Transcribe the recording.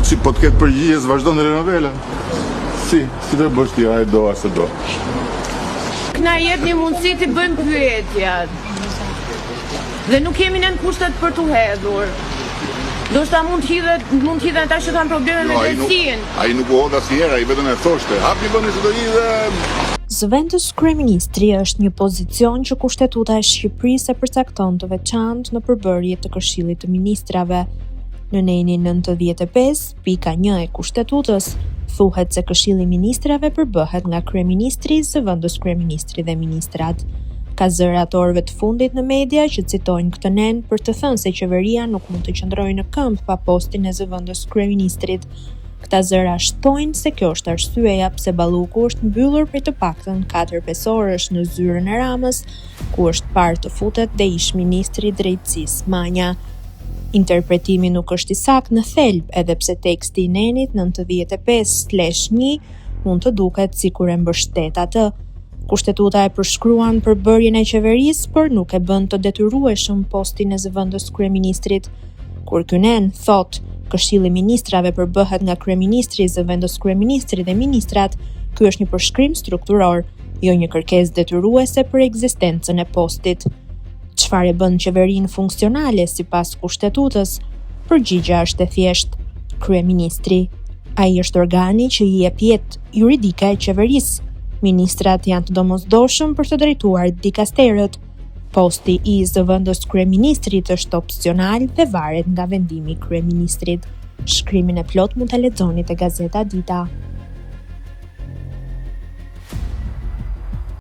Si po të ketë përgjigje, vazhdo në telenovela. Si të bësh ti, a e do, as e do. Na jep një mundësi të bëjmë pyetjat. Dhe nuk kemi në kushtet për t'u hedhur. Do shta mund t'hidhen ata që kanë probleme me drejtësinë. Ai nuk u hodh asnjëherë, ai vetëm e thoshte, hapi vendin se do lidhe. Zëvendës kryeministri është një pozicion që Kushtetuta e Shqipërisë e përcakton të veçantë në përbërje të Këshillit të Ministrave. Në nenin 95.1 e Kushtetutës thuhet se Këshilli i Ministrave përbëhet nga kryeministri, zëvendës kryeministri dhe ministrat. Ka zëra të orëve të fundit në media që citojnë këtë nen për të thënë se qeveria nuk mund të qëndrojë në këmbë pa postin e zëvendës kryeministrit. Këta zëra shtojnë se kjo është arsyeja pse Balluku është mbyllur prej të paktën 4-5 orësh në zyrën e Ramës, ku është parë të futet dhe ish ministri i drejtësisë Manja. Interpretimi nuk është i saktë në thelb, edhe pse teksti i nenit 95/1 mund të duket sikur e mbështet atë. Kushtetuta e përshkruan përbërjen e qeverisë, por nuk e bën të detyrueshëm postin e zëvendës kryeministrit. Kur ky nen thotë Këshilli i Ministrave përbëhet nga kryeministri, zëvendës kryeministri dhe ministrat, ky është një përshkrim strukturor, jo një kërkesë detyruese për ekzistencën e postit. Çfarë e bën qeverinë funksionale sipas Kushtetutës? Përgjigjja është e thjeshtë: kryeministri. Ai është organi që i jep jetë juridike e qeverisë. Ministrat janë të domosdoshëm për të drejtuar dikasterët. Posti i zëvendës kryeministrit është opsional dhe varet nga vendimi i kryeministrit. Shkrimin e plot mund ta lexoni te Gazeta Dita.